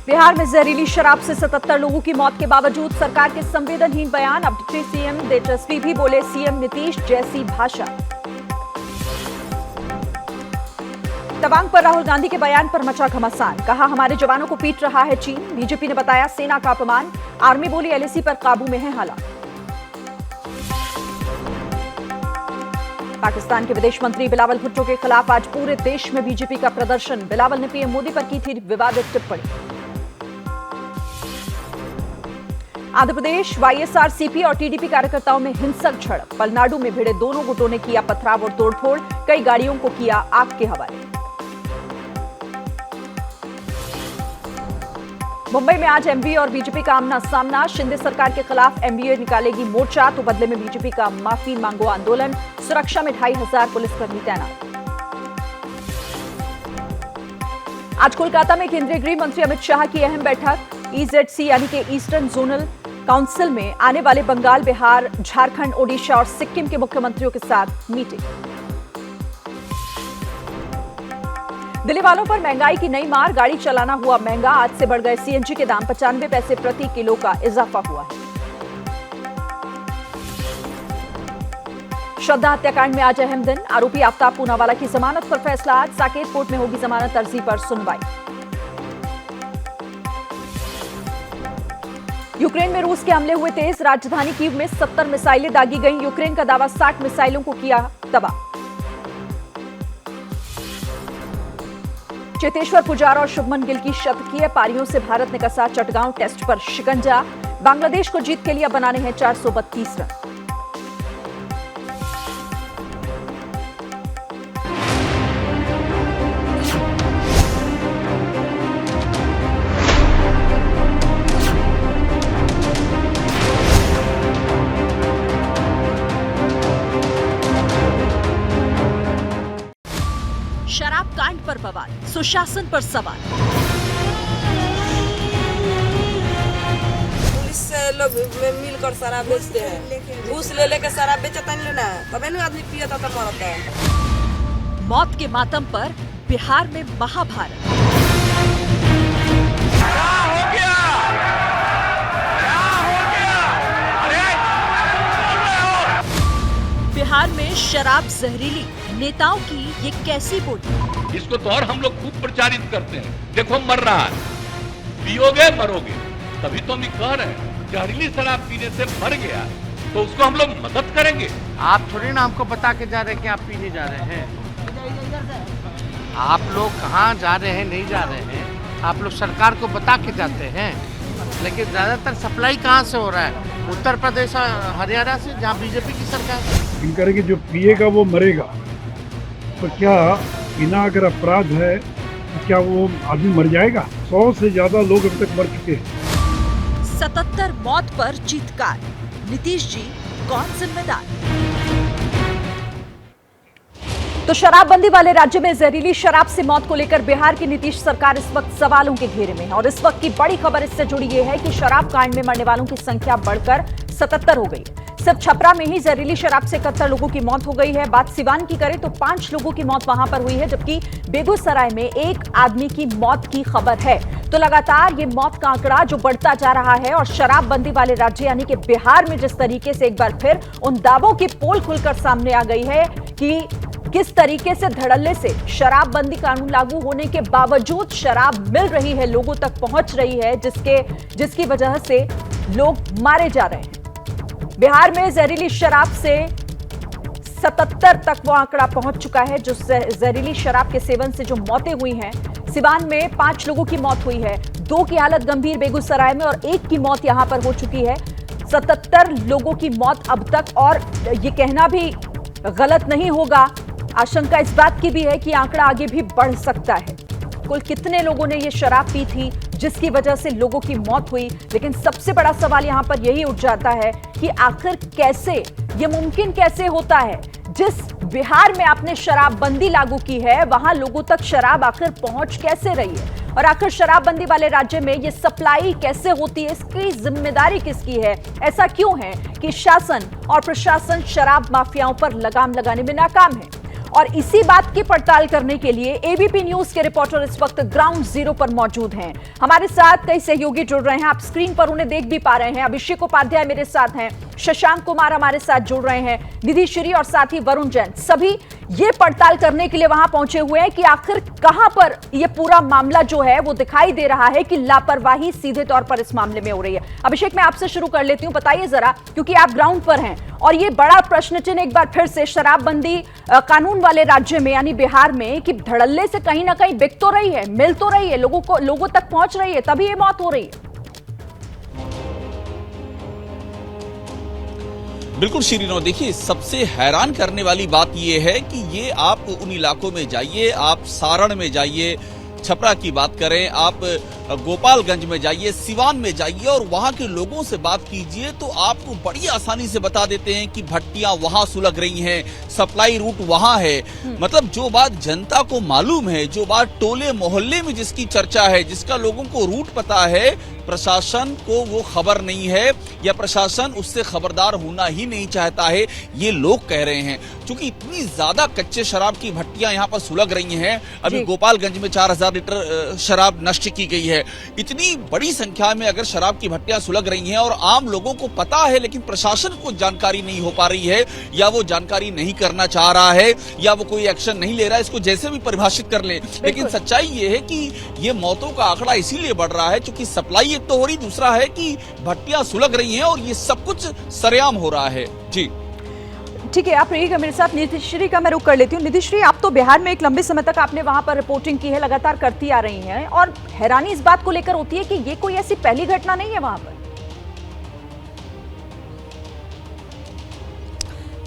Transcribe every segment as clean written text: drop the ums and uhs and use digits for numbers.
बिहार में जहरीली शराब से 77 लोगों की मौत के बावजूद सरकार के संवेदनहीन बयान। अब डिप्टी सीएम तेजस्वी भी बोले सीएम नीतीश जैसी भाषा। तवांग पर राहुल गांधी के बयान पर मचा घमासान। कहा हमारे जवानों को पीट रहा है चीन। बीजेपी ने बताया सेना का अपमान। आर्मी बोली एलएसी पर काबू में है हालात। पाकिस्तान के विदेश मंत्री बिलावल भुट्टो के खिलाफ आज पूरे देश में बीजेपी का प्रदर्शन। बिलावल ने पीएम मोदी पर की थी विवादित टिप्पणी। आंध्र प्रदेश वाईएसआरसीपी और टीडीपी कार्यकर्ताओं में हिंसक झड़प। पलनाडु में भिड़े दोनों गुटों ने किया पथराव और तोड़फोड़। कई गाड़ियों को किया आग के हवाले। मुंबई में आज एमवीए और बीजेपी का आमना सामना। शिंदे सरकार के खिलाफ एमवीए निकालेगी मोर्चा तो बदले में बीजेपी का माफी मांगो आंदोलन। सुरक्षा में 2500 पुलिसकर्मी तैनात। आज कोलकाता में केंद्रीय गृह मंत्री अमित शाह की अहम बैठक। ईजेडसी यानी कि ईस्टर्न जोनल काउंसिल में आने वाले बंगाल, बिहार, झारखंड, ओडिशा और सिक्किम के मुख्यमंत्रियों के साथ मीटिंग। दिल्ली वालों पर महंगाई की नई मार। गाड़ी चलाना हुआ महंगा। आज से बढ़ गए सीएनजी के दाम। 95 पैसे प्रति किलो का इजाफा हुआ है। श्रद्धा हत्याकांड में आज अहम दिन। आरोपी आफ्ताब पूनावाला की जमानत पर फैसला आज। साकेत कोर्ट में होगी जमानत अर्जी पर सुनवाई। यूक्रेन में रूस के हमले हुए तेज। राजधानी कीव में 70 मिसाइलें दागी गईं। यूक्रेन का दावा 60 मिसाइलों को किया तबाह। चेतेश्वर पुजारा और शुभमन गिल की शतकीय पारियों से भारत ने कसा चटगांव टेस्ट पर शिकंजा। बांग्लादेश को जीत के लिए बनाने हैं 432 रन। शराब कांड पर बवाल, सुशासन पर सवाल। पुलिस से लोग मिलकर शराब बेचते हैं। घूस ले लेकर शराब बेचता नहीं ना, तबे ना आदमी पियता तो मरता है। मौत के मातम पर बिहार में महाभारत। क्या हो गया? बिहार में शराब जहरीली। नेताओं की ये कैसी बोली? इसको तो और हम लोग खूब प्रचारित करते हैं। देखो मर रहा है, पियोगे मरोगे। तभी तो हम कह रहे हैं जहरीली शराब पीने से मर गया तो उसको हम लोग मदद करेंगे। आप थोड़ी ना हमको बता के जा रहे हैं कि आप पीने जा रहे हैं। आप लोग कहाँ जा रहे हैं, नहीं जा रहे हैं, आप लोग सरकार को बता के जाते हैं। लेकिन ज्यादातर सप्लाई कहाँ से हो रहा है? उत्तर प्रदेश और हरियाणा से, जहाँ बीजेपी की सरकार। इनकर कि जो पिएगा वो मरेगा। तो क्या बिना अगर अपराध है तो क्या वो आदमी मर जाएगा? 100 से ज्यादा लोग अब तक मर चुके हैं। 77 मौत पर चीत्कार। नीतीश जी कौन जिम्मेदार? तो शराबबंदी वाले राज्य में जहरीली शराब से मौत को लेकर बिहार की नीतीश सरकार इस वक्त सवालों के घेरे में है। और इस वक्त की बड़ी खबर इससे जुड़ी ये है कि शराब कांड में मरने वालों की संख्या बढ़कर 77 हो गई। सिर्फ छपरा में ही जहरीली शराब से 71 लोगों की मौत हो गई है। बात सिवान की करें तो 5 लोगों की मौत वहां पर हुई है, जबकि बेगूसराय में 1 आदमी की मौत की खबर है। तो लगातार ये मौत का आंकड़ा जो बढ़ता जा रहा है और शराबबंदी वाले राज्य यानी कि बिहार में जिस तरीके से एक बार फिर उन दावों की पोल खुलकर सामने आ गई है कि किस तरीके से धड़ल्ले से शराबबंदी कानून लागू होने के बावजूद शराब मिल रही है, लोगों तक पहुंच रही है, जिसकी वजह से लोग मारे जा रहे हैं। बिहार में जहरीली शराब से 77 तक वो आंकड़ा पहुंच चुका है। जो जहरीली शराब के सेवन से जो मौतें हुई हैं, सिवान में 5 लोगों की मौत हुई है, 2 की हालत गंभीर बेगूसराय में और 1 की मौत यहां पर हो चुकी है। 77 लोगों की मौत अब तक। और ये कहना भी गलत नहीं होगा, आशंका इस बात की भी है कि आंकड़ा आगे भी बढ़ सकता है। कुल कितने लोगों ने ये शराब पी थी जिसकी वजह से लोगों की मौत हुई? लेकिन सबसे बड़ा सवाल यहां पर यही उठ जाता है कि आखिर कैसे ये मुमकिन कैसे होता है? जिस बिहार में आपने शराबबंदी लागू की है वहां लोगों तक शराब आखिर पहुंच कैसे रही है? और आखिर शराबबंदी वाले राज्य में ये सप्लाई कैसे होती है? इसकी जिम्मेदारी किसकी है? ऐसा क्यों है कि शासन और प्रशासन शराब माफियाओं पर लगाम लगाने में नाकाम है? और इसी बात की पड़ताल करने के लिए एबीपी न्यूज के रिपोर्टर इस वक्त ग्राउंड जीरो पर मौजूद हैं। हमारे साथ कई सहयोगी जुड़ रहे हैं, आप स्क्रीन पर उन्हें देख भी पा रहे हैं। अभिषेक उपाध्याय मेरे साथ हैं, शशांक कुमार हमारे साथ जुड़ रहे हैं, निधि श्री और साथ ही वरुण जैन, सभी ये पड़ताल करने के लिए वहां पहुंचे हुए हैं कि आखिर कहां पर यह पूरा मामला जो है वो दिखाई दे रहा है कि लापरवाही सीधे तौर पर इस मामले में हो रही है। अभिषेक, मैं आपसे शुरू कर लेती हूं, बताइए जरा, क्योंकि आप ग्राउंड पर हैं और ये बड़ा प्रश्न चिन्ह एक बार फिर से शराबबंदी कानून वाले राज्य में यानी बिहार में कि धड़ल्ले से कहीं ना कहीं बिक तो रही है, मिल तो रही है, लोगों तक पहुंच रही है, तभी ये मौत हो रही है। बिल्कुल श्रीनो, देखिए सबसे हैरान करने वाली बात यह है कि ये आप उन इलाकों में जाइए, आप सारण में जाइए, छपरा की बात करें, आप गोपालगंज में जाइए, सिवान में जाइए और वहां के लोगों से बात कीजिए तो आपको बड़ी आसानी से बता देते हैं कि भट्टियां वहां सुलग रही हैं, सप्लाई रूट वहां है। मतलब जो बात जनता को मालूम है, जो बात टोले मोहल्ले में जिसकी चर्चा है, जिसका लोगों को रूट पता है, प्रशासन को वो खबर नहीं है या प्रशासन उससे खबरदार होना ही नहीं चाहता है, ये लोग कह रहे हैं। क्योंकि इतनी ज्यादा कच्चे शराब की भट्टियां यहाँ पर सुलग रही हैं, अभी गोपालगंज में 4000 लीटर शराब नष्ट की गई है। इतनी बड़ी संख्या में अगर शराब की भट्टियां सुलग रही हैं और आम लोगों को पता है लेकिन प्रशासन को जानकारी नहीं हो पा रही है, या वो जानकारी नहीं करना चाह रहा है, या वो कोई एक्शन नहीं ले रहा है, इसको जैसे भी परिभाषित कर ले, लेकिन सच्चाई ये है कि ये मौतों का आंकड़ा इसीलिए बढ़ रहा है क्योंकि सप्लाई एक तो हो रही, दूसरा है कि भट्टियां सुलग रही हैं और ये सब कुछ सरेआम हो रहा है। जी ठीक है, आप रहिएगा मेरे साथ। निधिश्री का मैं रुक कर लेती हूँ। निधिश्री, आप तो बिहार में एक लंबे समय तक आपने वहां पर रिपोर्टिंग की है, लगातार करती आ रही हैं, और हैरानी इस बात को लेकर होती है कि ये कोई ऐसी पहली घटना नहीं है वहां पर।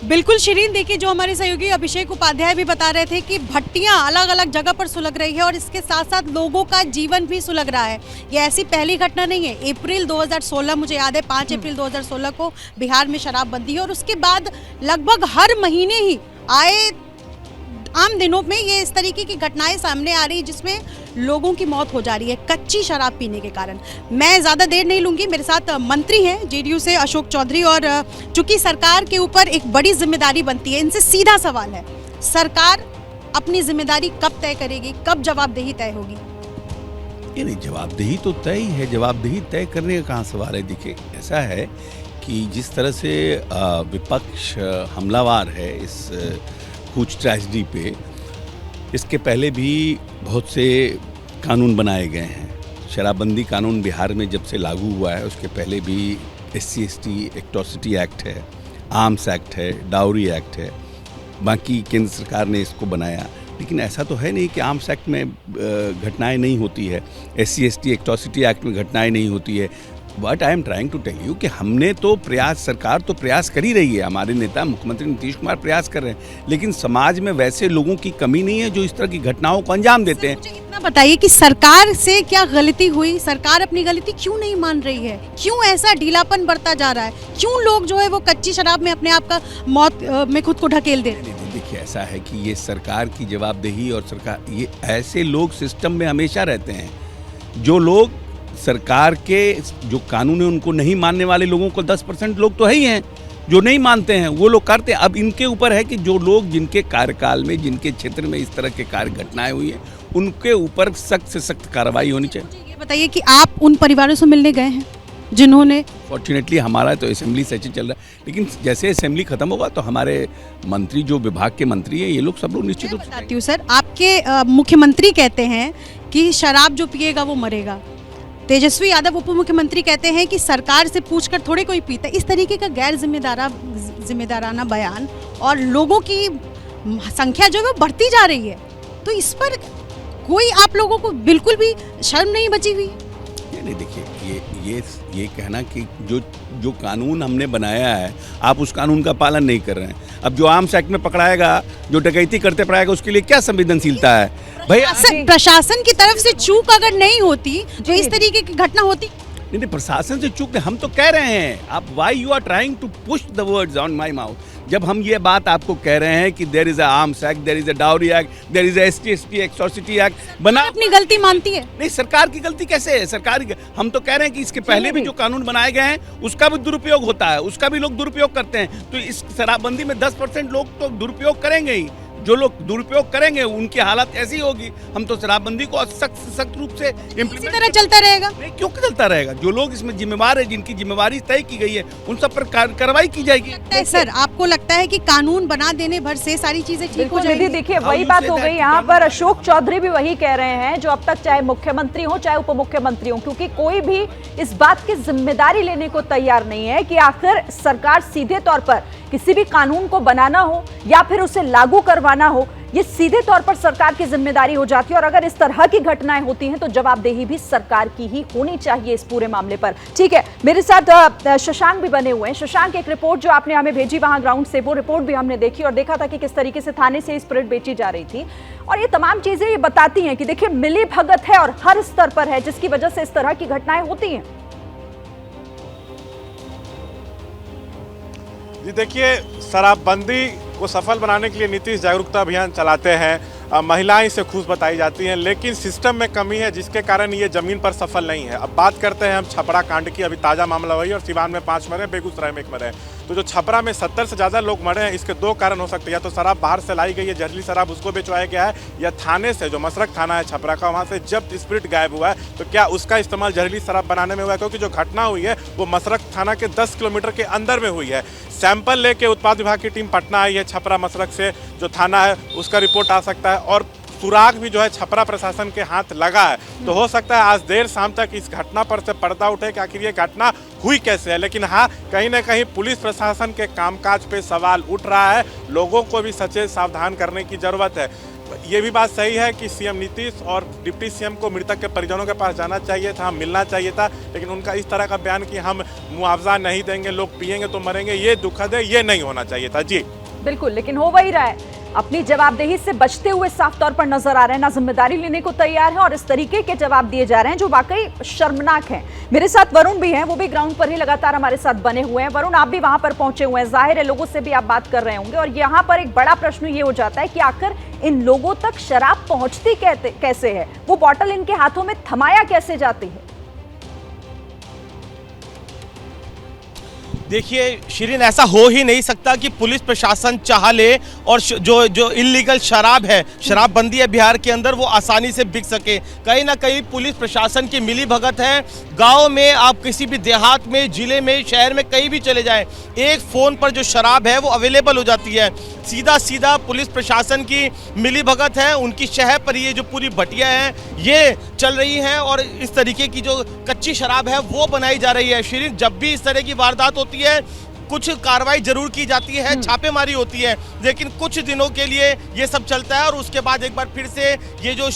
बिल्कुल शिरीन, देखिए जो हमारे सहयोगी अभिषेक उपाध्याय भी बता रहे थे कि भट्टियां अलग अलग जगह पर सुलग रही है और इसके साथ साथ लोगों का जीवन भी सुलग रहा है। ये ऐसी पहली घटना नहीं है। अप्रैल 2016, मुझे याद है 5 अप्रैल 2016 को बिहार में शराबबंदी है और उसके बाद लगभग हर महीने ही आए आम दिनों में ये इस तरीके की घटनाएं सामने आ रही जिसमें लोगों की मौत हो जा रही है कच्ची शराब पीने के कारण। मैं ज़्यादा देर नहीं लूँगी, मेरे साथ मंत्री हैं जेडीयू से अशोक चौधरी, और चूंकि सरकार के ऊपर एक बड़ी जिम्मेदारी बनती है, इनसे सीधा सवाल है, सरकार अपनी जिम्मेदारी कब तय करेगी, कब जवाबदेही तय होगी? ये नहीं, जवाबदेही तो तय ही है, जवाबदेही तय करने का कहाँ सवाल है। देखिए ऐसा है कि जिस तरह से विपक्ष हमलावर है इस कुछ ट्रेजेडी पे, इसके पहले भी बहुत से कानून बनाए गए हैं। शराबबंदी कानून बिहार में जब से लागू हुआ है उसके पहले भी SC/ST एट्रॉसिटी एक्ट है, आर्म्स एक्ट है, डाउरी एक्ट है, बाकी केंद्र सरकार ने इसको बनाया। लेकिन ऐसा तो है नहीं कि आर्म्स एक्ट में घटनाएं नहीं होती है, SC/ST एट्रॉसिटी एक्ट में घटनाएं नहीं होती है। But I am trying to tell you कि हमने तो प्रयास, सरकार तो प्रयास कर ही रही है, हमारे नेता मुख्यमंत्री नीतीश कुमार प्रयास कर रहे हैं, लेकिन समाज में वैसे लोगों की कमी नहीं है जो इस तरह की घटनाओं को अंजाम देते हैं। मुझे इतना बताइए कि सरकार से क्या गलती हुई, सरकार अपनी गलती क्यों नहीं मान रही है, क्यों ऐसा ढीलापन बढ़ता जा रहा है, क्यों लोग जो है वो कच्ची शराब में अपने आप का मौत में खुद को ढकेल दे रहे हैं? देखिए ऐसा है कि ये सरकार की जवाबदेही, और सरकार, ये ऐसे लोग सिस्टम में हमेशा रहते हैं जो लोग सरकार के जो कानून है उनको नहीं मानने वाले लोगों को 10% लोग तो है ही हैं जो नहीं मानते हैं, वो लोग करते हैं। अब इनके ऊपर है कि जो लोग जिनके कार्यकाल में, जिनके क्षेत्र में इस तरह के कार्य घटनाएं हुई हैं, उनके ऊपर सख्त से सख्त कार्रवाई होनी चाहिए। ये बताइए कि आप उन परिवारों से मिलने गए हैं जिन्होंने? फॉर्चुनेटली हमारा तो असेंबली सेशन चल रहा है, लेकिन जैसे असेंबली खत्म होगा तो हमारे मंत्री, जो विभाग के मंत्री हैं, ये लोग सब लोग निश्चित रूप से बताती हूँ सर, आपके मुख्यमंत्री कहते हैं कि शराब जो पिएगा वो मरेगा। तेजस्वी यादव उप मुख्यमंत्री कहते हैं कि सरकार से पूछकर थोड़े कोई पीता है। इस तरीके का गैर जिम्मेदाराना बयान, और लोगों की संख्या जो है वो बढ़ती जा रही है, तो इस पर कोई आप लोगों को बिल्कुल भी शर्म नहीं बची हुई? नहीं, देखिए ये कहना कि जो कानून हमने बनाया है आप उस कानून का पालन नहीं कर रहे हैं। अब जो आर्म्स एक्ट में पकड़ाएगा, जो डकैती करते पकड़ाएगा, उसके लिए क्या संवेदनशीलता है भाई? प्रशासन की तरफ से चूक अगर नहीं होती तो इस तरीके की घटना होती नहीं, प्रशासन से चूक नहीं, हम तो कह रहे हैं। आप why you are trying to push the words on my mouth? जब हम ये बात आपको कह रहे हैं कि there is a arms act, there is a dowry act, there is a SC/ST atrocity act बना, अपनी गलती मानती है? नहीं, सरकार की गलती कैसे है? सरकार, हम तो कह रहे हैं कि इसके पहले भी जो कानून बनाए गए हैं उसका भी दुरुपयोग होता है, उसका भी लोग दुरुपयोग करते हैं। तो इस शराबबंदी में 10% लोग तो दुरुपयोग करेंगे ही, जो लोग दुरुपयोग करेंगे उनकी हालत ऐसी होगी। हम तो शराबबंदी को सख्त रूप से इसी इम्प्लीमेंट तरह चलता रहेगा। नहीं, क्यों चलता रहेगा? जो लोग इसमें जिम्मेवार है, जिनकी जिम्मेवारी तय की गई है, उन सब पर कार्रवाई की जाएगी। सर, आपको लगता है कि कानून बना देने भर से सारी चीजें ठीक हो जाएंगी? देखिए वही बात हो गई यहाँ पर। अशोक चौधरी भी वही कह रहे हैं जो अब तक चाहे मुख्यमंत्री हो चाहे उप मुख्यमंत्री हो, क्योंकि कोई भी इस बात की जिम्मेदारी लेने को तैयार नहीं है कि आखिर सरकार सीधे तौर पर किसी भी कानून को बनाना हो या फिर उसे लागू करवाना हो, ये सीधे तौर पर सरकार की जिम्मेदारी हो जाती है। और अगर इस तरह की घटनाएं होती हैं तो जवाबदेही भी सरकार की ही होनी चाहिए इस पूरे मामले पर। ठीक है, मेरे साथ शशांक भी बने हुए हैं। शशांक, एक रिपोर्ट जो आपने हमें भेजी वहां ग्राउंड से, वो रिपोर्ट भी हमने देखी और देखा था कि किस तरीके से थाने से स्पिरिट बेची जा रही थी। और ये तमाम चीजें ये बताती हैं कि देखिए मिली भगत है और हर स्तर पर है, जिसकी वजह से इस तरह की घटनाएं होती हैं। जी देखिए, शराबबंदी को सफल बनाने के लिए नीतीश जागरूकता अभियान चलाते हैं। महिलाएं इसे खुश बताई जाती हैं, लेकिन सिस्टम में कमी है जिसके कारण ये जमीन पर सफल नहीं है। अब बात करते हैं हम छपरा कांड की। अभी ताज़ा मामला वही, और सिवान में 5 मरे, बेगूसराय में 1 मरे। तो जो छपरा में 70 से ज़्यादा लोग मरे हैं, इसके 2 कारण हो सकते हैं। या तो शराब बाहर से लाई गई है, जहरीली शराब, उसको बेचवाया गया है, या थाने से, जो मसरक थाना है छपरा का, वहाँ से जब स्पिरिट गायब हुआ है तो क्या उसका इस्तेमाल जहरीली शराब बनाने में हुआ है? क्योंकि जो घटना हुई है वो मसरक थाना के 10 किलोमीटर के अंदर में हुई है। सैंपल लेके उत्पाद विभाग की टीम पटना आई है छपरा मसरक से, जो थाना है उसका रिपोर्ट आ सकता है। और सुराग भी जो है छपरा प्रशासन के हाथ लगा है। तो हो सकता है आज देर शाम तक इस घटना पर से पर्दा उठे कि आखिर ये घटना हुई कैसे है। लेकिन हाँ, कहीं ना कहीं पुलिस प्रशासन के कामकाज पे सवाल उठ रहा है। लोगों को भी सचेत सावधान करने की जरूरत है। ये भी बात सही है कि सीएम नीतीश और डिप्टी सीएम को मृतक के परिजनों के पास जाना चाहिए था, मिलना चाहिए था, लेकिन उनका इस तरह का बयान कि हम मुआवजा नहीं देंगे, लोग पिएंगे तो मरेंगे, ये दुखद है, ये नहीं होना चाहिए था। जी बिल्कुल, लेकिन हो वही रहा है। अपनी जवाबदेही से बचते हुए साफ तौर पर नजर आ रहे हैं, ना जिम्मेदारी लेने को तैयार है और इस तरीके के जवाब दिए जा रहे हैं जो वाकई शर्मनाक हैं। मेरे साथ वरुण भी हैं, वो भी ग्राउंड पर ही लगातार हमारे साथ बने हुए हैं। वरुण, आप भी वहां पर पहुंचे हुए हैं, जाहिर है लोगों से भी आप बात कर रहे होंगे और यहाँ पर एक बड़ा प्रश्न ये हो जाता है कि आखिर इन लोगों तक शराब पहुंचती कैसे है, वो बॉटल इनके हाथों में थमाया कैसे जाती है? देखिए शिरीन, ऐसा हो ही नहीं सकता कि पुलिस प्रशासन चाह ले और जो इल्लीगल शराब है, शराबबंदी है बिहार के अंदर, वो आसानी से बिक सके। कहीं ना कहीं पुलिस प्रशासन की मिली भगत है। गांव में आप किसी भी देहात में, जिले में, शहर में कहीं भी चले जाएं, एक फ़ोन पर जो शराब है वो अवेलेबल हो जाती है। सीधा पुलिस प्रशासन की मिली भगत है, उनकी शहर पर ये जो पूरी भटिया है ये चल रही है और इस तरीके की जो कच्ची शराब है वो बनाई जा रही है। शिरीन, जब भी इस तरह की वारदात होती है कुछ कार्रवाई जरूर की जाती है, छापेमारी होती है, लेकिन कुछ दिनों के लिए ये सब चलता है और उसके बाद एक बार फिर से ये जो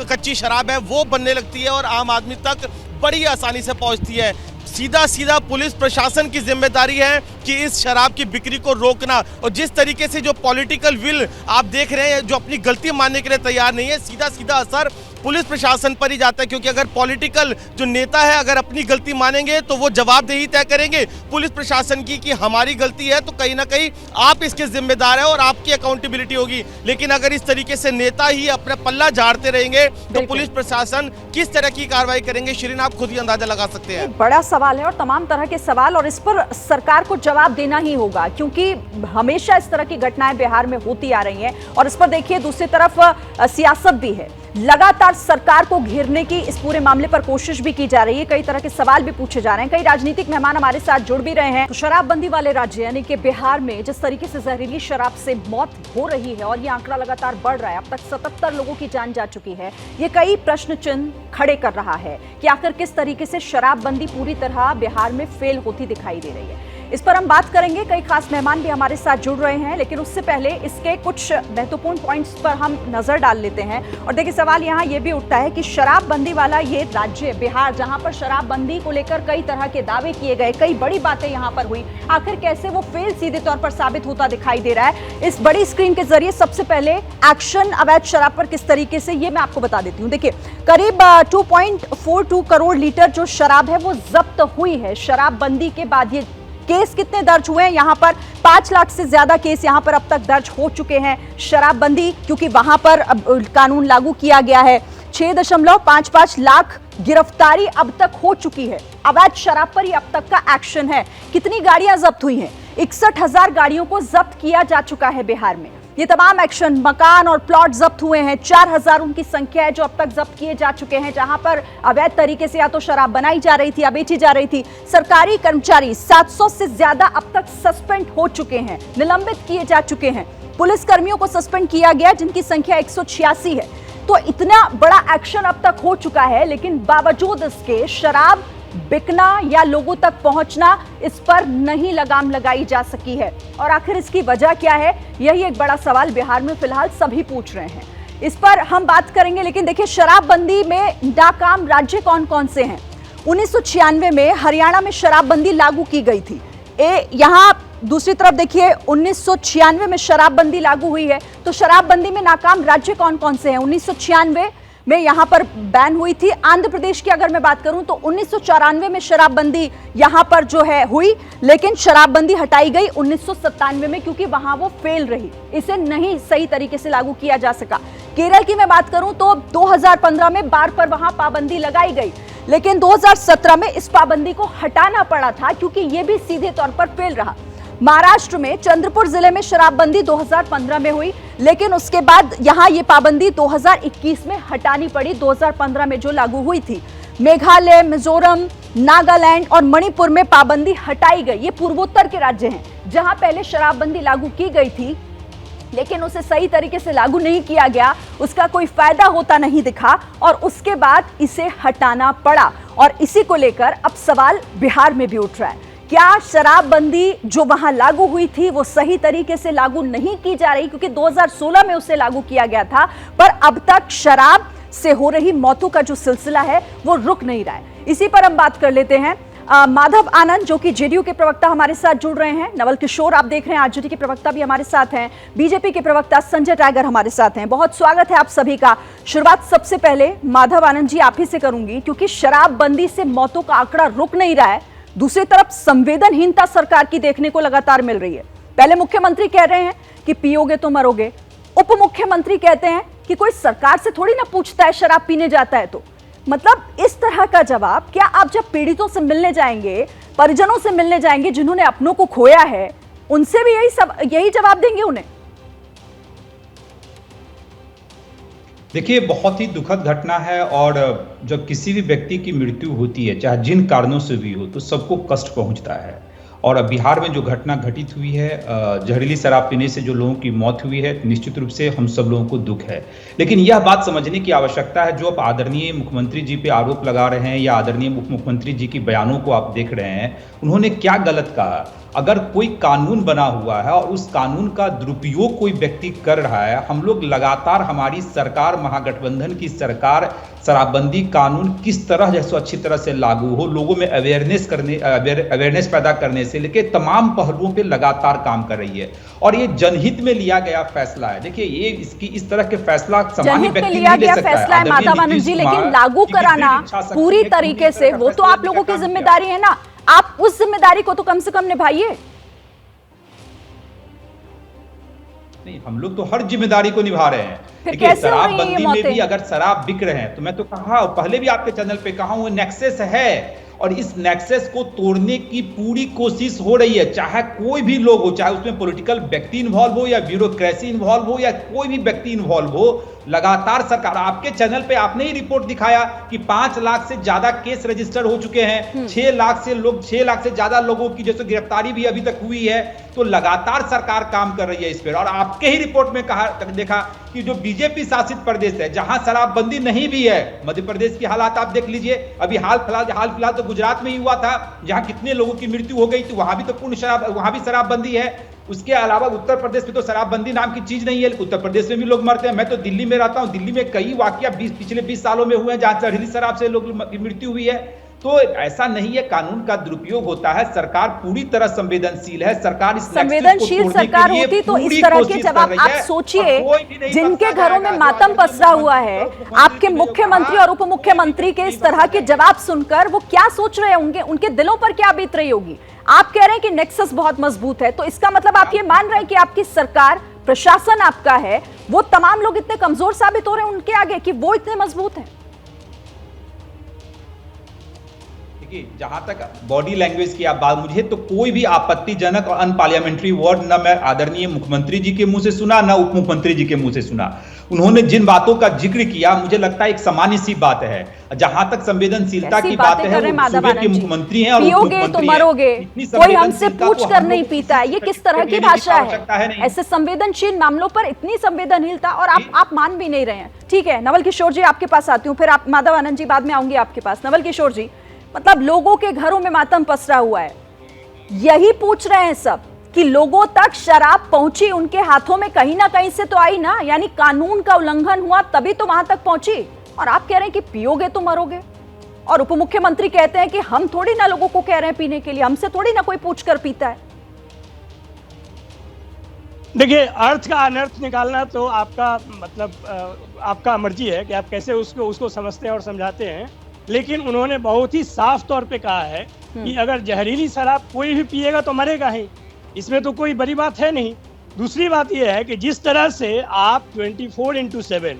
कच्ची शराब है वो बनने लगती है और आम आदमी तक बड़ी आसानी से पहुंचती है। सीधा पुलिस प्रशासन की जिम्मेदारी है कि इस शराब की बिक्री को रोकना। और जिस तरीके से जो पॉलिटिकल विल आप देख रहे हैं, जो अपनी गलती मानने के लिए तैयार नहीं है, सीधा असर पुलिस प्रशासन पर ही जाता है। क्योंकि अगर पॉलिटिकल जो नेता है अगर अपनी गलती मानेंगे तो वो जवाबदेही तय करेंगे पुलिस प्रशासन की कि हमारी गलती है तो कहीं ना कहीं आप इसके जिम्मेदार हैं और आपकी अकाउंटेबिलिटी होगी। लेकिन अगर इस तरीके से नेता ही अपना पल्ला झाड़ते रहेंगे तो पुलिस प्रशासन किस तरह की कार्रवाई करेंगे, शिरीन आप खुद ही अंदाजा लगा सकते हैं। बड़ा सवाल है और तमाम तरह के सवाल, और इस पर सरकार को जवाब देना ही होगा क्योंकि हमेशा इस तरह की घटनाएं बिहार में होती आ रही हैं। और इस पर देखिए दूसरी तरफ सियासत भी है, लगातार सरकार को घेरने की इस पूरे मामले पर कोशिश भी की जा रही है, कई तरह के सवाल भी पूछे जा रहे हैं, कई राजनीतिक मेहमान हमारे साथ जुड़ भी रहे हैं। तो शराबबंदी वाले राज्य यानी कि बिहार में जिस तरीके से जहरीली शराब से मौत हो रही है और ये आंकड़ा लगातार बढ़ रहा है, अब तक 77 लोगों की जान जा चुकी है, ये कई प्रश्न चिन्ह खड़े कर रहा है कि आखिर किस तरीके से शराबबंदी पूरी तरह बिहार में फेल होती दिखाई दे रही है। इस पर हम बात करेंगे, कई खास मेहमान भी हमारे साथ जुड़ रहे हैं, लेकिन उससे पहले इसके कुछ महत्वपूर्ण पॉइंट्स पर हम नजर डाल लेते हैं। और देखिए सवाल यहाँ ये भी उठता है कि शराबबंदी वाला ये राज्य बिहार, जहां पर शराबबंदी को लेकर कई तरह के दावे किए गए, कई बड़ी बातें यहाँ पर हुई, आखिर कैसे वो फेल सीधे तौर पर साबित होता दिखाई दे रहा है। इस बड़ी स्क्रीन के जरिए सबसे पहले एक्शन अवैध शराब पर किस तरीके से, ये मैं आपको बता देती हूँ। देखिए करीब 2.42 करोड़ लीटर जो शराब है वो जब्त हुई है शराबबंदी के बाद। ये केस कितने दर्ज हुए हैं, यहाँ पर 5 लाख से ज्यादा केस यहाँ पर अब तक दर्ज हो चुके हैं। शराबबंदी क्योंकि वहां पर अब कानून लागू किया गया है, 6.55 लाख गिरफ्तारी अब तक हो चुकी है। अवैध शराब पर ही अब तक का एक्शन है। कितनी गाड़ियां जब्त हुई हैं? 61,000 गाड़ियों को जब्त किया जा चुका है बिहार में। ये तमाम एक्शन, मकान और प्लॉट जब्त हुए हैं। 4000 उनकी संख्या है जो अब तक जब्त किए जा चुके हैं, जहां पर अवैध तरीके से या तो शराब बनाई जा रही थी या बेची जा रही थी। सरकारी कर्मचारी 700 से ज्यादा अब तक सस्पेंड हो चुके हैं, निलंबित किए जा चुके हैं। पुलिस कर्मियों को सस्पेंड किया गया जिनकी संख्या 186 है। तो इतना बड़ा एक्शन अब तक हो चुका है, लेकिन बावजूद इसके शराब बिकना या लोगों तक पहुंचना, इस पर नहीं लगाम लगाई जा सकी है। और आखिर इसकी वजह क्या है, यही एक बड़ा सवाल बिहार में फिलहाल सभी पूछ रहे हैं। इस पर हम बात करेंगे, लेकिन देखिए शराबबंदी में नाकाम राज्य कौन कौन से हैं। 1996 में हरियाणा में शराबबंदी लागू की गई थी। यहां दूसरी तरफ देखिए 1996 में शराबबंदी लागू हुई है। तो शराबबंदी में नाकाम राज्य कौन कौन से हैं। 1996 में यहां पर बैन हुई थी। आंध्र प्रदेश की अगर मैं बात करूं तो 1994 में शराबबंदी यहां पर जो है हुई, लेकिन शराबबंदी हटाई गई 1997 में, क्योंकि वहां वो फेल रही, इसे नहीं सही तरीके से लागू किया जा सका। केरल की मैं बात करूं तो 2015 में बार पर वहां पाबंदी लगाई गई, लेकिन 2017 में इस पाबंदी को हटाना पड़ा था क्योंकि यह भी सीधे तौर पर फेल रहा। महाराष्ट्र में चंद्रपुर जिले में शराबबंदी 2015 में हुई, लेकिन उसके बाद यहां ये पाबंदी 2021 में हटानी पड़ी, 2015 में जो लागू हुई थी। मेघालय, मिजोरम, नागालैंड और मणिपुर में पाबंदी हटाई गई। ये पूर्वोत्तर के राज्य हैं जहां पहले शराबबंदी लागू की गई थी, लेकिन उसे सही तरीके से लागू नहीं किया गया, उसका कोई फायदा होता नहीं दिखा और उसके बाद इसे हटाना पड़ा। और इसी को लेकर अब सवाल बिहार में भी उठ रहा है, क्या शराबबंदी जो वहां लागू हुई थी वो सही तरीके से लागू नहीं की जा रही, क्योंकि 2016 में उसे लागू किया गया था, पर अब तक शराब से हो रही मौतों का जो सिलसिला है वो रुक नहीं रहा है। इसी पर हम बात कर लेते हैं। माधव आनंद जो कि जेडीयू के प्रवक्ता हमारे साथ जुड़ रहे हैं, नवल किशोर आप देख रहे हैं आरजेडी के प्रवक्ता भी हमारे साथ हैं, बीजेपी के प्रवक्ता संजय टाइगर हमारे साथ हैं। बहुत स्वागत है आप सभी का। शुरुआत सबसे पहले माधव आनंद जी आप ही से करूंगी, क्योंकि शराबबंदी से मौतों का आंकड़ा रुक नहीं रहा है, दूसरी तरफ संवेदनहीनता सरकार की देखने को लगातार मिल रही है। पहले मुख्यमंत्री कह रहे हैं कि पियोगे तो मरोगे, उप मुख्यमंत्री कहते हैं कि कोई सरकार से थोड़ी ना पूछता है शराब पीने जाता है तो। मतलब इस तरह का जवाब, क्या आप जब पीड़ितों से मिलने जाएंगे, परिजनों से मिलने जाएंगे जिन्होंने अपनों को खोया है, उनसे भी यही जवाब देंगे उन्हें? देखिए, बहुत ही दुखद घटना है और जब किसी भी व्यक्ति की मृत्यु होती है, चाहे जिन कारणों से भी हो, तो सबको कष्ट पहुंचता है। और बिहार में जो घटना घटित हुई है, जहरीली शराब पीने से जो लोगों की मौत हुई है, निश्चित रूप से हम सब लोगों को दुख है। लेकिन यह बात समझने की आवश्यकता है, जो आप आदरणीय मुख्यमंत्री जी पे आरोप लगा रहे हैं या आदरणीय उप मुख्यमंत्री जी की बयानों को आप देख रहे हैं, उन्होंने क्या गलत कहा। अगर कोई कानून बना हुआ है और उस कानून का दुरुपयोग कोई व्यक्ति कर रहा है, हम लोग लगातार, हमारी सरकार, महागठबंधन की सरकार शराबबंदी कानून किस तरह जैसे अच्छी तरह से लागू हो, लोगों में अवेयरनेस पैदा करने से लेकर तमाम पहलुओं पे लगातार काम कर रही है। और ये जनहित में लिया गया फैसला है। देखिए, ये इस तरह के फैसला सामान्य व्यक्ति नहीं ले सकता है। माधव आनंद जी, लेकिन लागू कराना पूरी तरीके से वो तो आप लोगों की जिम्मेदारी है ना, आप उस जिम्मेदारी को तो कम से कम निभाइए। नहीं, हम लोग तो हर जिम्मेदारी को निभा रहे हैं। देखिए, शराबबंदी में भी अगर शराब बिक रहे हैं, तो मैं तो कहा, पहले भी आपके चैनल पे कहा हूं, नेक्सस है और इस नेक्सस को तोड़ने की पूरी कोशिश हो रही है। चाहे कोई भी लोग हो, चाहे उसमें पॉलिटिकल व्यक्ति इन्वॉल्व हो या ब्यूरोक्रेसी इन्वॉल्व हो या कोई भी व्यक्ति इन्वॉल्व हो, लगातार सरकार, आपके चैनल पे आपने ही रिपोर्ट दिखाया कि 5 लाख से ज्यादा केस रजिस्टर हो चुके हैं, 6 लाख से ज्यादा लोगों की जैसे गिरफ्तारी भी अभी तक हुई है। तो लगातार सरकार काम कर रही है इस पर। और आपके ही रिपोर्ट में देखा कि जो बीजेपी शासित प्रदेश है, जहां शराबबंदी नहीं भी है, मध्य प्रदेश की हालात आप देख लीजिए। अभी हाल फिलहाल तो गुजरात में ही हुआ था, जहां कितने लोगों की मृत्यु हो गई थी, वहां भी तो वहां भी शराबबंदी है। उसके अलावा उत्तर प्रदेश में तो शराबबंदी नाम की चीज नहीं है, उत्तर प्रदेश में भी लोग मरते हैं। मैं तो दिल्ली में रहता हूं, दिल्ली में कई वाकया पिछले 20 सालों में हुए हैं जहां जहरीली शराब से लोग की मृत्यु हुई है। तो ऐसा नहीं है, कानून का दुरुपयोग होता है। सरकार पूरी तरह संवेदनशील है। सरकार इस संवेदनशील सरकार होती तो इस तरह के जवाब आप सोचिए, जिनके घरों में मातम पसरा हुआ है, आपके मुख्यमंत्री और उप मुख्यमंत्री के इस तरह के जवाब सुनकर वो क्या सोच रहे होंगे, उनके दिलों पर क्या बीत रही होगी। आप कह रहे हैं कि नेक्सस बहुत मजबूत है, तो इसका मतलब आप ये मान रहे हैं कि आपकी सरकार, प्रशासन आपका है, वो तमाम लोग इतने कमजोर साबित हो रहे हैं उनके आगे कि वो इतने मजबूत हैं। देखिए, जहां तक बॉडी लैंग्वेज की आप बात, मुझे तो कोई भी आपत्तिजनक और अनपार्लियामेंट्री वर्ड ना मैं आदरणीय मुख्यमंत्री जी के मुंह से सुना, ना उप मुख्यमंत्री जी के मुंह से सुना। उन्होंने जिन बातों का जिक्र किया, मुझे लगता है एक सामान्य सी बात है। जहां तक संवेदनशीलता की बात है, वो सूबे के मुख्यमंत्री हैं और पियोगे तो मरोगे, कोई हमसे पूछ कर नहीं पीता है, ये किस तरह की भाषा है? ऐसे संवेदनशील मामलों पर इतनी संवेदनशीलता, और आप मान भी नहीं रहे हैं। ठीक है, नवल किशोर जी आपके पास आती हूँ, फिर आप माधव आनंद जी बाद में आऊंगी आपके पास। नवल किशोर जी, मतलब लोगों के घरों में मातम पसरा हुआ है, यही पूछ रहे हैं सब कि लोगों तक शराब पहुंची, उनके हाथों में कहीं ना कहीं से तो आई ना, यानी कानून का उल्लंघन हुआ तभी तो वहां तक पहुंची। और आप कह रहे हैं कि पियोगे तो मरोगे, और उप मुख्यमंत्री कहते हैं कि हम थोड़ी ना लोगों को कह रहे हैं पीने के लिए, हमसे थोड़ी ना कोई पूछ कर पीता है। देखिए, अर्थ का अनर्थ निकालना तो आपका मतलब आपका मर्जी है कि आप कैसे उसको समझते हैं और समझाते हैं, लेकिन उन्होंने बहुत ही साफ तौर पे कहा है कि अगर जहरीली शराब कोई भी पिएगा तो मरेगा ही, इसमें तो कोई बड़ी बात है नहीं। दूसरी बात यह है कि जिस तरह से आप 24/7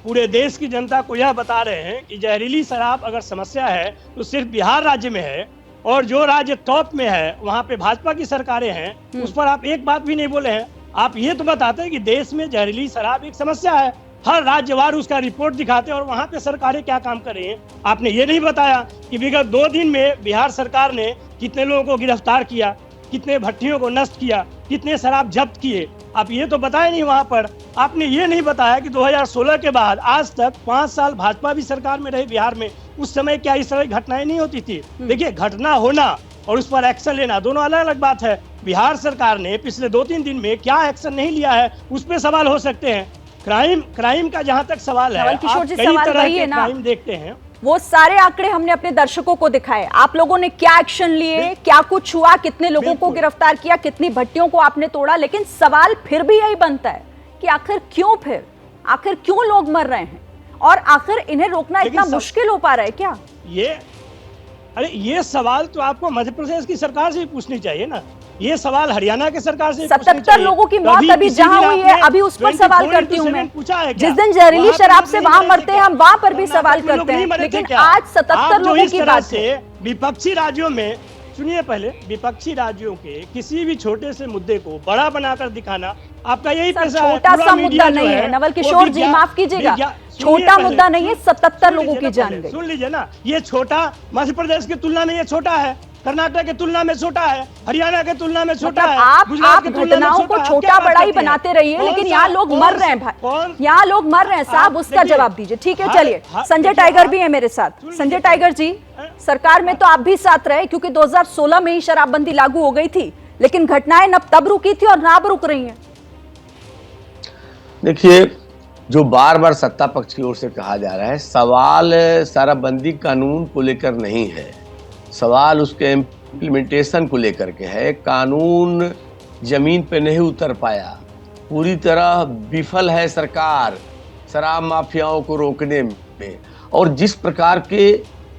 पूरे देश की जनता को यह बता रहे हैं कि जहरीली शराब अगर समस्या है तो सिर्फ बिहार राज्य में है, और जो राज्य टॉप में है वहाँ पे भाजपा की सरकारें हैं, उस पर आप एक बात भी नहीं बोले हैं। आप ये तो बताते हैं कि देश में जहरीली शराब एक समस्या है, हर राज्यवार उसका रिपोर्ट दिखाते हैं और वहाँ पे सरकारें क्या काम कर रही हैं। आपने ये नहीं बताया कि विगत 2 दिन में बिहार सरकार ने कितने लोगों को गिरफ्तार किया, कितने भट्टियों को नष्ट किया, कितने शराब जब्त किए, आप ये तो बताए नहीं। वहाँ पर आपने ये नहीं बताया कि 2016 के बाद आज तक 5 साल भाजपा भी सरकार में रही बिहार में, उस समय क्या इस तरह की घटनाएं नहीं होती थी? देखिए, घटना होना और उस पर एक्शन लेना दोनों अलग अलग बात है। बिहार सरकार ने पिछले 2-3 दिन में क्या एक्शन नहीं लिया है, उस पर सवाल हो सकते हैं। क्राइम का जहां तक सवाल है, आप कई तरह के क्राइम देखते हैं, वो सारे आंकड़े हमने अपने दर्शकों को दिखाए। आप लोगों ने क्या एक्शन लिए, क्या कुछ हुआ, कितने लोगों को गिरफ्तार किया, कितनी भट्टियों को आपने तोड़ा, लेकिन सवाल फिर भी यही बनता है कि आखिर क्यों लोग मर रहे हैं, और आखिर इन्हें रोकना इतना मुश्किल हो पा रहा है क्या? ये सवाल तो आपको मध्य प्रदेश की सरकार से ही पूछनी चाहिए ना, ये सवाल हरियाणा की सरकार से। 77 लोगों की मौत अभी जहां हुई है, अभी उस पर सवाल करती हूँ मैं। जिस दिन जहरीली शराब से वहां मरते हैं, हम वहां पर भी सवाल करते हैं, लेकिन आज 77 लोगों की बात है। विपक्षी राज्यों में, सुनिए पहले, विपक्षी राज्यों के किसी भी छोटे से मुद्दे को बड़ा बनाकर दिखाना आपका यही पेशा है। छोटा सा मुद्दा नहीं है नवल किशोर जी, माफ कीजिएगा, छोटा मुद्दा नहीं है, 77 लोगों की जान गई। सुन लीजिए ना, ये छोटा मध्य प्रदेश की तुलना में ये छोटा है, कर्नाटक की तुलना में छोटा है, हरियाणा की तुलना में छोटा है। आप घटनाओं को छोटा बड़ा ही बनाते रहिए, लेकिन यहाँ लोग मर रहे हैं भाई, यहाँ लोग मर रहे हैं साहब, उसका जवाब दीजिए। ठीक है, चलिए, संजय टाइगर भी है मेरे साथ। संजय टाइगर जी, सरकार में तो आप भी साथ रहे, क्योंकि 2016 में ही शराबबंदी लागू हो गई थी, लेकिन घटनाएं न तब रुकी थी और ना अब रुक रही हैं। देखिए, जो बार बार सत्ता पक्ष की ओर से कहा जा रहा है, सवाल शराबबंदी कानून को लेकर नहीं है, सवाल उसके इम्प्लीमेंटेशन को लेकर के है। कानून जमीन पे नहीं उतर पाया, पूरी तरह विफल है सरकार शराब माफियाओं को रोकने में, और जिस प्रकार के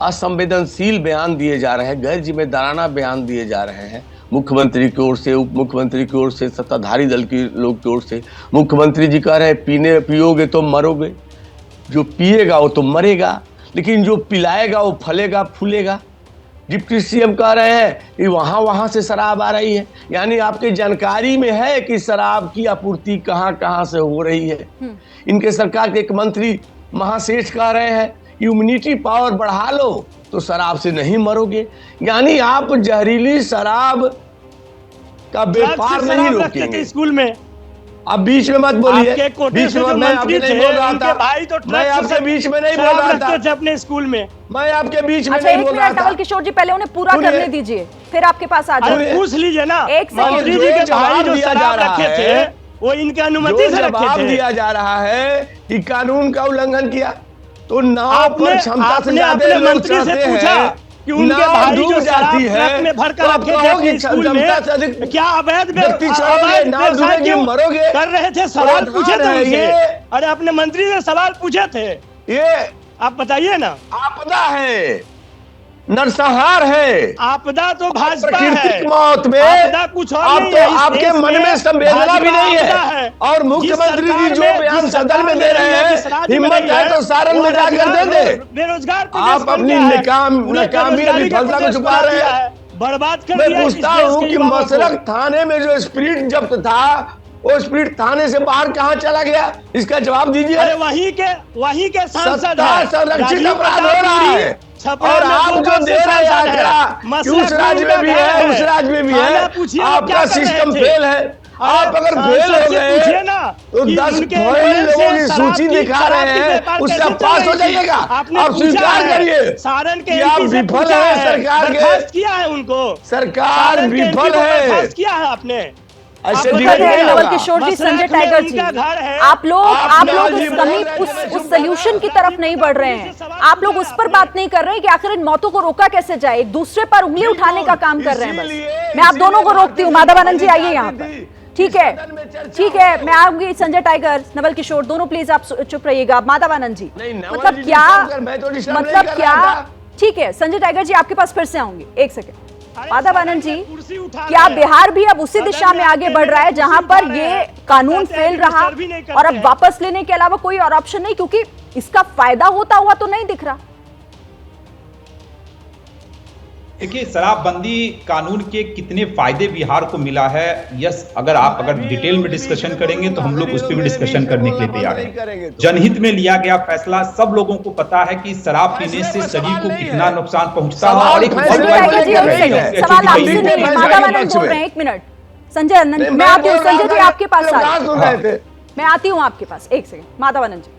असंवेदनशील बयान दिए जा रहे हैं, गैर जिम्मेदाराना बयान दिए जा रहे हैं मुख्यमंत्री की ओर से, उप मुख्यमंत्री की ओर से, सत्ताधारी दल के लोग की ओर से। मुख्यमंत्री जी कह रहे हैं पियोगे तो मरोगे, जो पिएगा वो तो मरेगा, लेकिन जो पिलाएगा वो फलेगा फूलेगा। डिप्टी सीएम कह रहे हैं कि वहाँ से शराब आ रही है, यानी आपकी जानकारी में है कि शराब की आपूर्ति कहाँ से हो रही है। इनके सरकार के एक मंत्री महासेठ कह रहे हैं इम्यूनिटी पावर बढ़ा लो तो शराब से नहीं मरोगे, यानी आप जहरीली शराब का व्यापार नहीं रोकेंगे। स्कूल में अब बीच में मत बोलिए, बीच में मैं आपके नहीं बोल रहा था, मैं आपके बीच में नहीं बोल रहा था अपने स्कूल में, मैं आपके बीच में नहीं बोल रहा था। नवल किशोर जी, पहले उन्हें पूरा करने दीजिए, फिर आपके पास आ जाओ। पूछ लीजिए ना, एक मंत्री जी के भाई जो शराब रखे थे वो इनके अनुमति से रखे थे। दिया जा रहा है कि कानून का उल्लंघन किया, तो नाव पर क्षमता से ज्यादा लोग चढ़ते हैं कि उनके भाई जो जाती है में भरकर रखे थे स्कूल में, क्या अवैध मरोगे कर रहे थे? सवाल पूछे थे उनसे, अरे अपने मंत्री से सवाल पूछे थे, ये आप बताइए ना। आपदा है, नरसंहार है, आपदा तो भाजपा है। प्राकृतिक मौत में आपदा कुछ और आप नहीं तो है। इस आपके देश मन में संवेदना भी नहीं है। और मुख्यमंत्री जी जो बयान सदन में दे रहे हैं, हिम्मत है तो सारण में जाकर दे दे। बेरोजगार आप अपनी नाकामी विफलता को छुपा रहे हैं। बर्बाद कर मैं दिया इस पूछता देश हूँ के कि युवाओं को। मसरख थाने में जो स्प्रिट जब्त था, वो स्प्रिट थाने से बाहर कहाँ चला गया, इसका जवाब दीजिए। अरे वहीं के सांसद सत्ता हैं। संरक्षित राजीव अपराध हो प्रताप रहा रूडी है। छपरा और में आप दो जो बार दे से रहे हैं सांसद है। आंकड़ा कि मसरख उस राज्य में भी है, उस राज्य में भी थाना है, पूछिए आप आपका क्या कर रहे सिस्टम थे? फेल है। आप अगर फेल हो पूछिए ना गए तो कि 10 उनके फेल लोगों की शराब सूची की दिखा रहे हैं, व्यापार उससे कैसे पास चल हो रही थी? जाइएगा। आपने आप पूछा स्वीकार है। करिए सारण के कि आप एमपी से विफल पूछा हैं, है, सरकार के बर्खास्त किया है उनको। सरकार सारण के एमपी विफल को है। बर्खास्त किया है आपने। ऐसे आप डिबेट बताइए, नहीं नवल होगा। किशोर जी, मसरख संजय में टाइगर जी, उनका घर है। आप लोग जी उस बोल कमी रहे हैं, उस सोल्यूशन की तरफ नहीं बढ़ रहे हैं। आप लोग उस पर बात नहीं कर रहे हैं कि आखिर इन मौतों को रोका कैसे जाए, एक दूसरे पर उंगली उठाने का काम कर रहे हैं बस। मैं आप दोनों को रोकती हूँ। माधवानंद जी आइए यहाँ पर। ठीक है, ठीक है, मैं आऊंगी। संजय टाइगर, नवल किशोर, दोनों प्लीज आप चुप रहिएगा। माधवानंद जी, मतलब क्या, ठीक है संजय टाइगर जी, आपके पास फिर से आऊंगी। एक सेकंड माधवानंद जी, क्या बिहार भी अब उसी दिशा में आगे बढ़ रहा है जहां पर ये कानून फेल रहा और अब वापस लेने के अलावा कोई और ऑप्शन नहीं, क्योंकि इसका फायदा होता हुआ तो नहीं दिख रहा? देखिए, शराबबंदी कानून के कितने फायदे बिहार को मिला है, यस, अगर डिटेल में डिस्कशन करेंगे तो हम लोग उस पर भी डिस्कशन करने के लिए तैयार हैं। जनहित में लिया गया फैसला, सब लोगों को पता है कि शराब पीने से शरीर को कितना नुकसान पहुंचता है। और एक सवाल आपसे नहीं है, माधवानंद बोल रहे हैं। एक मिनट संजय, मैं आती हूँ। संजय जी आपके पास मैं आती हूँ आपके पास। एक सेकंड माधवानंद जी,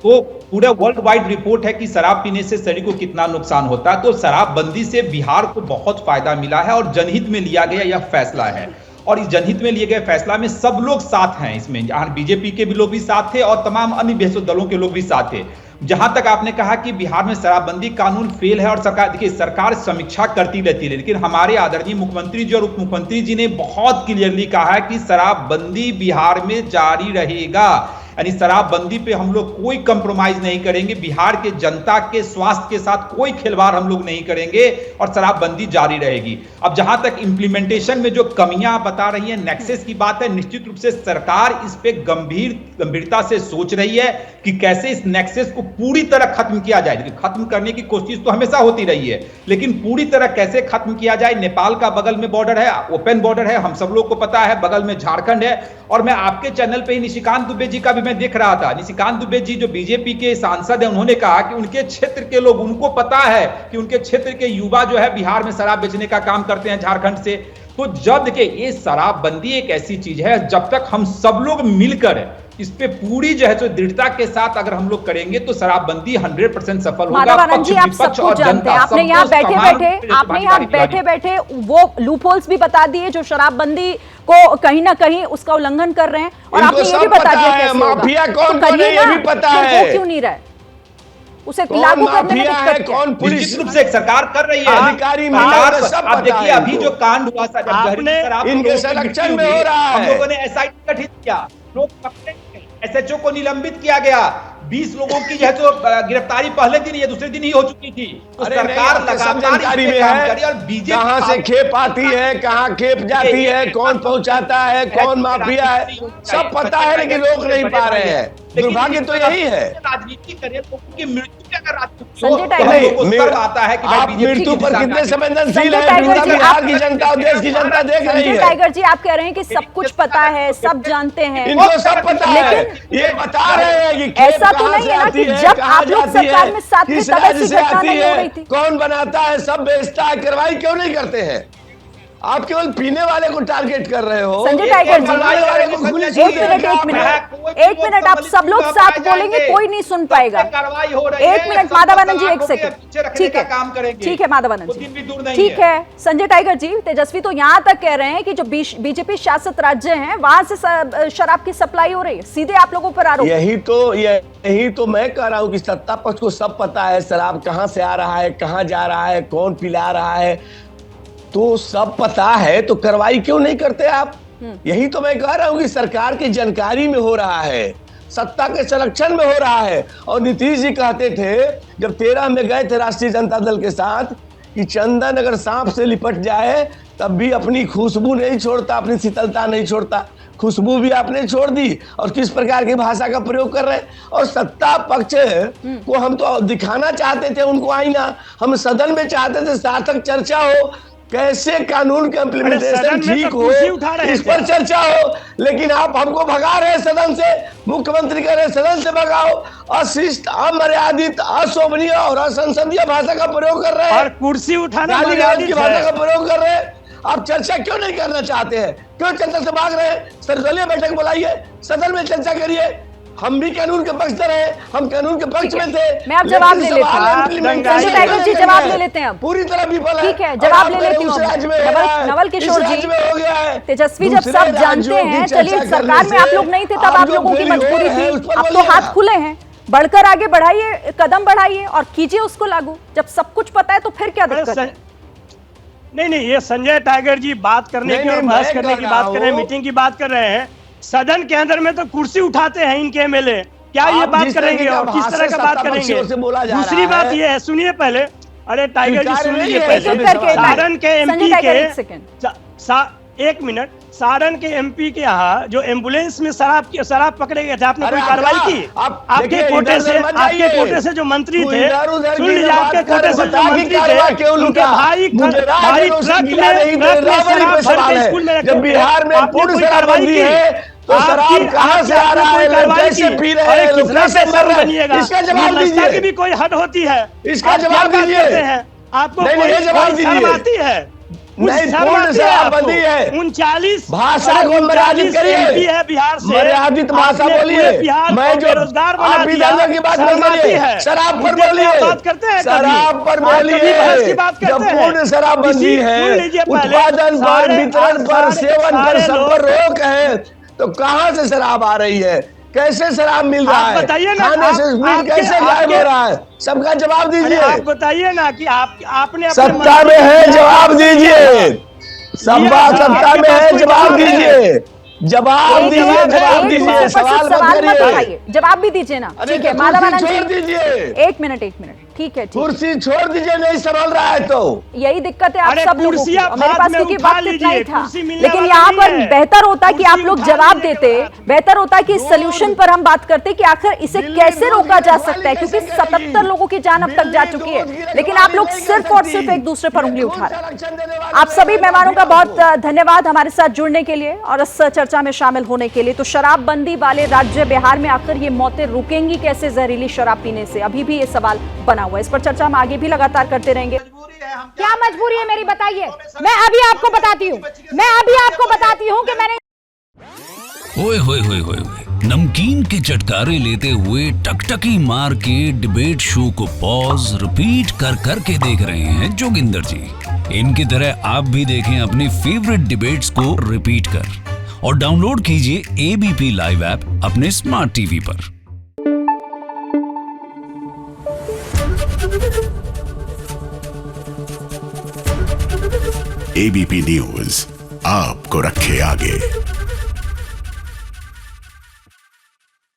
तो पूरा वर्ल्ड वाइड रिपोर्ट है कि शराब पीने से शरीर को कितना नुकसान होता है। तो शराबबंदी से बिहार को बहुत फायदा मिला है और जनहित में लिया गया यह फैसला है। और इस जनहित में लिए गए फैसला में सब लोग साथ हैं। इसमें जहां बीजेपी के भी लोग भी साथ थे और तमाम अन्य विपक्षी दलों के लोग भी साथ थे। जहां तक आपने कहा कि बिहार में शराबबंदी कानून फेल है और सरकार, देखिए सरकार समीक्षा करती रहती है, लेकिन हमारे आदरणीय मुख्यमंत्री जी और उप मुख्यमंत्री जी ने बहुत क्लियरली कहा है कि शराबबंदी बिहार में जारी रहेगा। यानी शराबबंदी पे हम लोग कोई कंप्रोमाइज नहीं करेंगे। बिहार के जनता के स्वास्थ्य के साथ कोई खिलवाड़ हम लोग नहीं करेंगे और शराबबंदी जारी रहेगी। अब जहां तक इंप्लीमेंटेशन में जो कमियां बता रही हैं, नेक्सस की बात है, निश्चित रूप से सरकार इस पे गंभीरता से सोच रही है कि कैसे इस नेक्सस को पूरी तरह खत्म किया जाए। लेकिन खत्म करने की कोशिश तो हमेशा होती रही है, लेकिन पूरी तरह कैसे खत्म किया जाए। नेपाल का बगल में बॉर्डर है, ओपन बॉर्डर है, हम सब लोग को पता है, बगल में झारखंड है। और मैं आपके चैनल पे ही निशिकांत दुबे जी का भी मैं देख रहा था। निशिकांत दुबे जी जो बीजेपी के सांसद हैं, उन्होंने कहा कि उनके क्षेत्र के लोग, उनको पता है कि उनके क्षेत्र के युवा जो है बिहार में शराब बेचने का काम करते हैं झारखंड से। तो जब के ये शराबबंदी एक ऐसी चीज है, जब तक हम सब लोग मिलकर इस पे पूरी जो है तो दृढ़ता के साथ अगर हम लोग करेंगे तो शराबबंदी 100% सफल होगा। माधवानंद जी, आप सब कुछ जानते हैं। आपने यहाँ बैठे बैठे वो लूप होल्स भी बता दिए जो शराबबंदी को कहीं ना कहीं उसका उल्लंघन कर रहे हैं, और आपने ये भी बता दिया कैसे माफिया कौन तो है ये भी पता है। वो क्यों नहीं रहा है, उसे लागू करने में दिक्कत क्या है? कौन पुलिस रूप से सरकार कर रही है, अधिकारी अब देखिए अभी जो कांड हुआ था, जब जहरीली शराब इनके संरक्षण में हो रहा है, हम लोगों ने एसआईटी गठित किया, लोग पकड़े, एसएचओ को निलंबित किया गया। 20 लोगों की जो है तो गिरफ्तारी पहले दिन या दूसरे दिन ही हो चुकी थी। तो सरकार लगातार में है और बीजेपी कहां से खेप आती है, कहां खेप जाती है, कौन पहुंचाता है, कौन माफिया है, सब पता है, लेकिन रोक नहीं पा रहे हैं। दुर्भाग्य तो यही है। राजनीति करे, लोगों की मृत्यु पे अगर आता है कि आप मृत्यु पर कितने संवेदनशील है, बिहार की जनता और देश की जनता देख रही है। टाइगर जी, आप कह रहे हैं कि सब कुछ पता है, सब जानते हैं, इनको सब पता है, ये बता रहे हैं कि ऐसा तो नहीं है ना कि जब आप लोग सरकार में साथ में तब ऐसी घटना नहीं हो रही थी। कौन बनाता है, सब बेचता है, कार्रवाई क्यों नहीं करते हैं? आप केवल पीने वाले को टारगेट कर रहे हो। संजय टाइगर जी, एक मिनट आप सब लोग साथ बोलेंगे, कोई नहीं सुन पाएगा। एक मिनट माधवानंद जी, एक सेकंड, ठीक है, ठीक है माधवानंद जी, ठीक है। संजय टाइगर जी, तेजस्वी तो यहाँ तक कह रहे हैं कि जो बीजेपी शासित राज्य हैं वहां से शराब की सप्लाई हो रही है, सीधे आप लोगों पर आरोप। यही तो मैं कह रहा हूँ कि सत्ता पक्ष को सब पता है, शराब कहाँ से आ रहा है, कहाँ जा रहा है, कौन पिला रहा है, तो सब पता है, तो कार्रवाई क्यों नहीं करते आप? यही तो मैं कह रहा हूं कि सरकार की जानकारी में हो रहा है, सत्ता के संरक्षण में हो रहा है। और नीतीश जी कहते थे जब 13 में गए थे राष्ट्रीय जनता दल के साथ कि चंदन अगर सांप से लिपट जाए तब भी अपनी खुशबू नहीं छोड़ता, अपनी शीतलता नहीं छोड़ता। खुशबू भी आपने छोड़ दी और किस प्रकार की भाषा का प्रयोग कर रहे हैं। और सत्ता पक्ष को हम तो दिखाना चाहते थे उनको आईना, हम सदन में चाहते थे सार्थक चर्चा हो, कैसे कानून का इम्प्लीमेंटेशन ठीक हो इस पर चर्चा हो। लेकिन आप हमको भगा रहे हैं सदन से, मुख्यमंत्री कह रहे हैं सदन से भगाओ, अशिष्ट, अमर्यादित, अशोभनीय और असंसदीय भाषा का प्रयोग कर रहे हैं और कुर्सी उठाना की भाषा का प्रयोग कर रहे हैं। आप चर्चा क्यों नहीं करना चाहते हैं? क्यों चर्चा से भाग रहे हैं? सर्वदलीय बैठक बुलाइए, सदन में चर्चा करिए। हम भी कानून के पक्षधर हैं, हम कानून के पक्ष में थे। मैं अब जवाब ले लेती हूँ, संजय टाइगर जी जवाब ले लेते हैं अब। पूरी तरह विफल है। ठीक है, जवाब ले लेती हूँ। नवल किशोर जी, तेजस्वी जब सब जानते हैं, चलिए सरकार में आप लोग नहीं थे तब आप लोगों की मजबूरी थी, अब तो हाथ खुले हैं, बढ़कर आगे बढ़ाइए, कदम बढ़ाइए और कीजिए उसको लागू। जब सब कुछ पता है तो फिर क्या दिक्कत है? नहीं, ये संजय टाइगर जी बात करने की और बहस करने की बात कर रहे हैं, मीटिंग की बात कर रहे हैं। सदन के अंदर में तो कुर्सी उठाते हैं इनके एमएलए, क्या ये बात करेंगे और किस तरह का बात करेंगे? दूसरी बात ये है, सुनिए पहले, अरे टाइगर जी सुन लीजिए पहले, सारण के एमपी के एक मिनट, सारण के एमपी के यहाँ जो एम्बुलेंस में शराब पकड़े गए थे, आपने कोई कार्रवाई की? आपके कोटे से जो मंत्री थे, सुन लीजिए, आपके कोटे से जो मंत्री थे उनके भाई ट्रक में स्कूल में जब बिहार में पूर्ण शराबबंदी है तो शराब कहां से आ रहा है, लोग कैसे पी रहे हैं, लोग कैसे मर रहे हैं? इसका जवाब दीजिए। की भी कोई हद होती है? इसका जवाब दीजिए। आपको शर्म आती है? नहीं, पूर्ण शराबबंदी है। 39 भाषा को मर्यादित करिए, है बिहार से, मर्यादित भाषा बोलिए। मैं जो बेरोजगार आप विधायक की बात करिए, शराब पर बोलिए, बात करते हैं, शराब पर बोलिए। जब पूर्ण शराबबंदी है, उत्पादन पर, वितरण पर, सेवन पर, सब पर रोक है, तो कहाँ से शराब आ रही है? कैसे शराब मिल रहा है? बताइए ना, खाने से कैसे गायब हो रहा है? सबका जवाब दीजिए। आप बताइए ना कि आपने सत्ता में है, जवाब दीजिए। सत्ता में है, जवाब दीजिए। जवाब दीजिए, सवाल मत करिए, जवाब भी दीजिए ना। ठीक है, माधवानंद छोड़ दीजिए, एक मिनट, ठीक है, कुर्सी छोड़ दीजिए, नहीं संभल रहा है तो यही दिक्कत है आप सब लोगों की। मेरे पास क्योंकि वक्त इतना ही था, लेकिन यहाँ पर बेहतर होता कि आप लोग जवाब देते, बेहतर होता कि सोल्यूशन पर हम बात करते कि आखिर इसे कैसे रोका जा सकता है, क्योंकि 77 लोगों की जान अब तक जा चुकी है, लेकिन आप लोग सिर्फ और सिर्फ एक दूसरे पर उंगली उठा रहे। आप सभी मेहमानों का बहुत धन्यवाद हमारे साथ जुड़ने के लिए और इस चर्चा में शामिल होने के लिए। तो शराबबंदी वाले राज्य बिहार में आखिर ये मौतें रुकेंगी कैसे जहरीली शराब पीने से, अभी भी ये सवाल बना हुआ है। इस पर चर्चा हम आगे भी लगातार करते रहेंगे। क्या मजबूरी है मेरी, बताइए। मैं अभी आपको बताती हूँ कि मैंने ओए होए होए होए नमकीन के चटकारे लेते हुए टकटकी मार के डिबेट शो को पॉज रिपीट कर करके देख रहे हैं जोगिंदर जी। इनकी तरह आप भी देखें अपनी फेवरेट डिबेट्स को रिपीट कर और डाउनलोड कीजिए एबीपी लाइव ऐप अपने स्मार्ट टीवी पर। एबीपी न्यूज आपको रखे आगे।